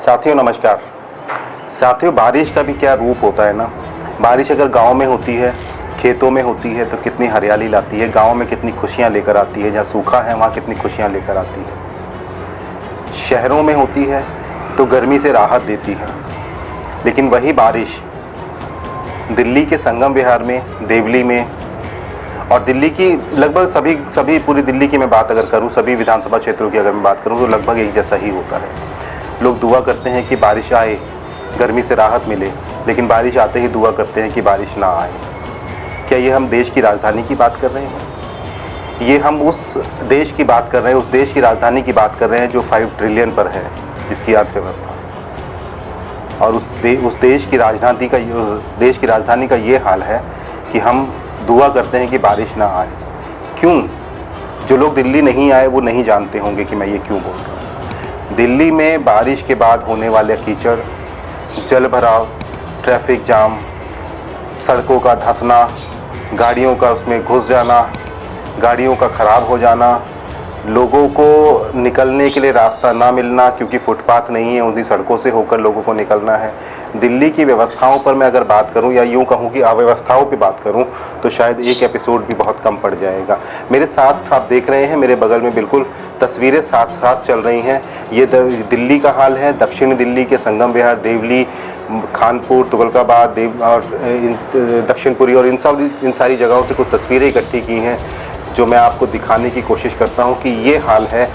साथियों नमस्कार। साथियों, बारिश का भी क्या रूप होता है ना। बारिश अगर गांव में होती है, खेतों में होती है तो कितनी हरियाली लाती है, गांव में कितनी खुशियां लेकर आती है। जहाँ सूखा है वहाँ कितनी खुशियां लेकर आती है। शहरों में होती है तो गर्मी से राहत देती है। लेकिन वही बारिश दिल्ली के संगम विहार में, देवली में और दिल्ली की लगभग सभी पूरी दिल्ली की मैं बात अगर करूं, सभी विधानसभा क्षेत्रों की अगर मैं बात करूं तो लगभग एक जैसा ही होता है। लोग दुआ करते हैं कि बारिश आए, गर्मी से राहत मिले, लेकिन बारिश आते ही दुआ करते हैं कि बारिश ना आए। क्या ये हम देश की राजधानी की बात कर रहे हैं? ये हम उस देश की बात कर रहे हैं, उस देश की राजधानी की बात कर रहे हैं जो 5 ट्रिलियन पर है, जिसकी अर्थव्यवस्था। और उस देश की राजधानी का ये हाल है कि हम दुआ करते हैं कि बारिश ना आए। क्यों? जो लोग दिल्ली नहीं आए वो नहीं जानते होंगे कि मैं ये क्यों बोल रहा हूँ। दिल्ली में बारिश के बाद होने वाले कीचड़, जल भराव, ट्रैफिक जाम, सड़कों का धंसना, गाड़ियों का उसमें घुस जाना, गाड़ियों का ख़राब हो जाना, लोगों को निकलने के लिए रास्ता ना मिलना क्योंकि फुटपाथ नहीं है, उन्हीं सड़कों से होकर लोगों को निकलना है। दिल्ली की व्यवस्थाओं पर मैं अगर बात करूं या यूं कहूं कि अव्यवस्थाओं पे बात करूं तो शायद एक एपिसोड भी बहुत कम पड़ जाएगा। मेरे साथ आप देख रहे हैं, मेरे बगल में बिल्कुल तस्वीरें साथ साथ चल रही हैं। ये दिल्ली का हाल है। दक्षिण दिल्ली के संगम विहार, देवली, खानपुर, तुगलकाबाद और दक्षिणपुरी और इन सारी जगहों से कुछ तस्वीरें इकट्ठी की हैं जो मैं आपको दिखाने की कोशिश करता हूं कि ये हाल है।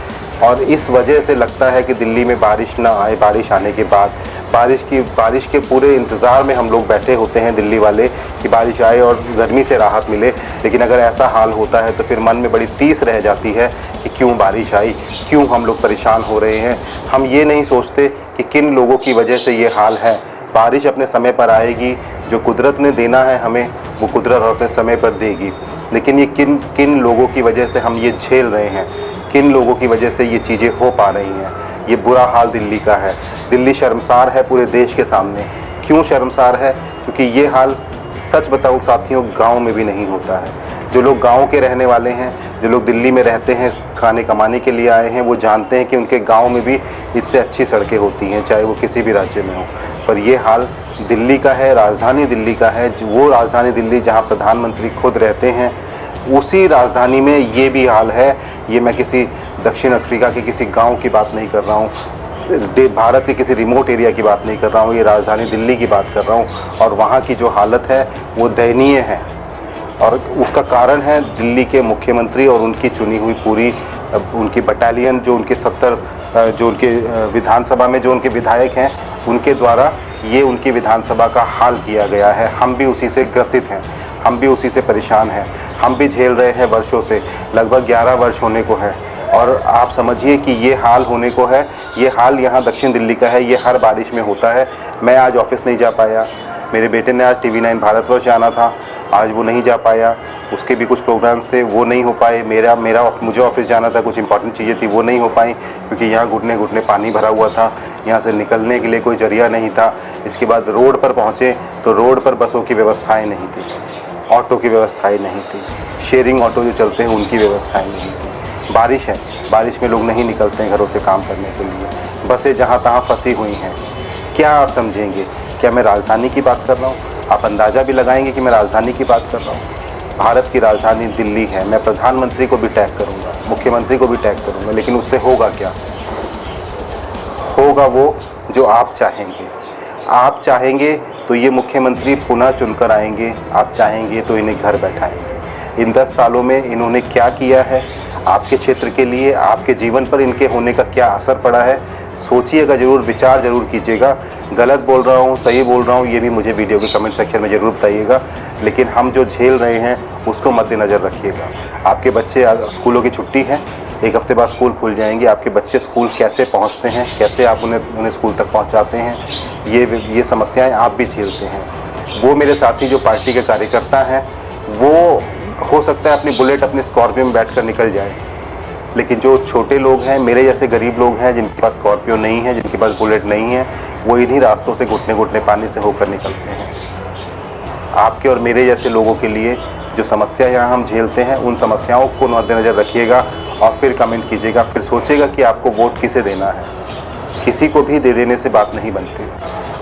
और इस वजह से लगता है कि दिल्ली में बारिश ना आए। बारिश आने के बाद बारिश के पूरे इंतज़ार में हम लोग बैठे होते हैं दिल्ली वाले कि बारिश आए और गर्मी से राहत मिले। लेकिन अगर ऐसा हाल होता है तो फिर मन में बड़ी टीस रह जाती है कि क्यों बारिश आई, क्यों हम लोग परेशान हो रहे हैं। हम ये नहीं सोचते कि किन लोगों की वजह से ये हाल है। बारिश अपने समय पर आएगी, जो कुदरत ने देना है हमें वो कुदरत अपने समय पर देगी। लेकिन ये किन लोगों की वजह से हम ये झेल रहे हैं, किन लोगों की वजह से ये चीज़ें हो पा रही हैं। ये बुरा हाल दिल्ली का है। दिल्ली शर्मसार है पूरे देश के सामने। क्यों शर्मसार है? क्योंकि ये हाल, सच बताऊं साथियों, गांव में भी नहीं होता है। जो लोग गांव के रहने वाले हैं, जो लोग दिल्ली में रहते हैं, खाने कमाने के लिए आए हैं, वो जानते हैं कि उनके गांव में भी इससे अच्छी सड़कें होती हैं, चाहे वो किसी भी राज्य में हो। पर ये हाल दिल्ली का है, राजधानी दिल्ली का है। वो राजधानी दिल्ली जहाँ प्रधानमंत्री खुद रहते हैं, उसी राजधानी में ये भी हाल है। ये मैं किसी दक्षिण अफ्रीका के किसी गांव की बात नहीं कर रहा हूँ, भारत के किसी रिमोट एरिया की बात नहीं कर रहा हूँ, ये राजधानी दिल्ली की बात कर रहा हूँ। और वहाँ की जो हालत है वो दयनीय है। और उसका कारण है दिल्ली के मुख्यमंत्री और उनकी चुनी हुई पूरी उनकी बटालियन, जो उनके विधानसभा में जो उनके विधायक हैं, उनके द्वारा ये उनकी विधानसभा का हाल किया गया है। हम भी उसी से ग्रसित हैं, हम भी उसी से परेशान हैं, हम भी झेल रहे हैं वर्षों से। लगभग 11 वर्ष होने को है और आप समझिए कि ये हाल होने को है। ये हाल यहाँ दक्षिण दिल्ली का है। ये हर बारिश में होता है। मैं आज ऑफिस नहीं जा पाया, मेरे बेटे ने आज TV9 भारतवर्ष जाना था, आज वो नहीं जा पाया। उसके भी कुछ प्रोग्राम्स थे, वो नहीं हो पाए। मुझे ऑफिस जाना था, कुछ इंपॉर्टेंट चीज़ें थी, वो नहीं हो पाई क्योंकि यहाँ घुटने घुटने पानी भरा हुआ था। यहाँ से निकलने के लिए कोई जरिया नहीं था। इसके बाद रोड पर पहुँचे तो रोड पर बसों की व्यवस्थाएँ नहीं थी, ऑटो की व्यवस्थाएँ नहीं थी, शेयरिंग ऑटो जो चलते हैं उनकी व्यवस्थाएँ नहीं थी। बारिश है, बारिश में लोग नहीं निकलते हैं घरों से काम करने के लिए। बसें जहाँ तहाँ फंसी हुई हैं। क्या आप समझेंगे? क्या मैं राजधानी की बात कर रहा हूँ? आप अंदाज़ा भी लगाएंगे कि मैं राजधानी की बात कर रहा हूँ। भारत की राजधानी दिल्ली है। मैं प्रधानमंत्री को भी टैग करूँगा, मुख्यमंत्री को भी टैग करूँगा, लेकिन उससे होगा क्या? होगा वो जो आप चाहेंगे। आप चाहेंगे तो ये मुख्यमंत्री पुनः चुनकर आएंगे, आप चाहेंगे तो इन्हें घर बैठाएंगे। इन 10 सालों में इन्होंने क्या किया है आपके क्षेत्र के लिए, आपके जीवन पर इनके होने का क्या असर पड़ा है, सोचिएगा ज़रूर, विचार ज़रूर कीजिएगा। गलत बोल रहा हूँ, सही बोल रहा हूँ, ये भी मुझे वीडियो के कमेंट सेक्शन में ज़रूर बताइएगा। लेकिन हम जो झेल रहे हैं उसको मद्देनज़र रखिएगा। आपके बच्चे, स्कूलों की छुट्टी है, 1 हफ्ते बाद स्कूल खुल जाएंगे। आपके बच्चे स्कूल कैसे पहुँचते हैं, कैसे आप उन्हें स्कूल तक पहुँचाते हैं, ये समस्याएँ आप भी झेलते हैं। वो मेरे साथी जो पार्टी के कार्यकर्ता हैं, वो हो सकता है अपनी बुलेट, अपने स्कॉर्पियो में बैठकर निकल जाए, लेकिन जो छोटे लोग हैं, मेरे जैसे गरीब लोग हैं, जिनके पास स्कॉर्पियो नहीं है, जिनके पास बुलेट नहीं है, वो इन्हीं रास्तों से घुटने घुटने पानी से होकर निकलते हैं। आपके और मेरे जैसे लोगों के लिए जो समस्या यहाँ हम झेलते हैं, उन समस्याओं को मद्देनजर रखिएगा और फिर कमेंट कीजिएगा, फिर सोचिएगा कि आपको वोट किसे देना है। किसी को भी दे देने से बात नहीं बनती।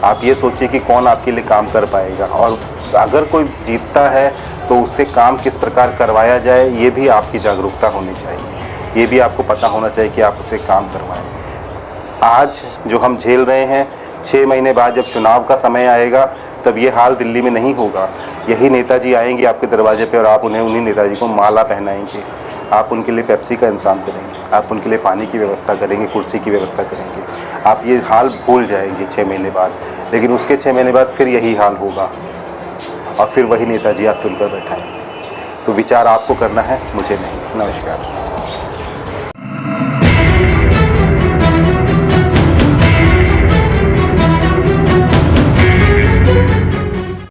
आप ये सोचिए कि कौन आपके लिए काम कर पाएगा, और अगर कोई जीतता है तो उससे काम किस प्रकार करवाया जाए, ये भी आपकी जागरूकता होनी चाहिए। ये भी आपको पता होना चाहिए कि आप उससे काम करवाएं। आज जो हम झेल रहे हैं, 6 महीने बाद जब चुनाव का समय आएगा तब ये हाल दिल्ली में नहीं होगा। यही नेताजी आएंगे आपके दरवाजे पे और आप उन्हीं नेताजी को माला पहनाएंगे। आप उनके लिए पेप्सी का इंतजाम करेंगे, आप उनके लिए पानी की व्यवस्था करेंगे, कुर्सी की व्यवस्था करेंगे। आप ये हाल भूल जाएंगे 6 महीने बाद, लेकिन उसके 6 महीने बाद फिर यही हाल होगा और फिर वही नेताजी आप चुनकर बैठाएंगे। तो विचार आपको करना है, मुझे नहीं। नमस्कार।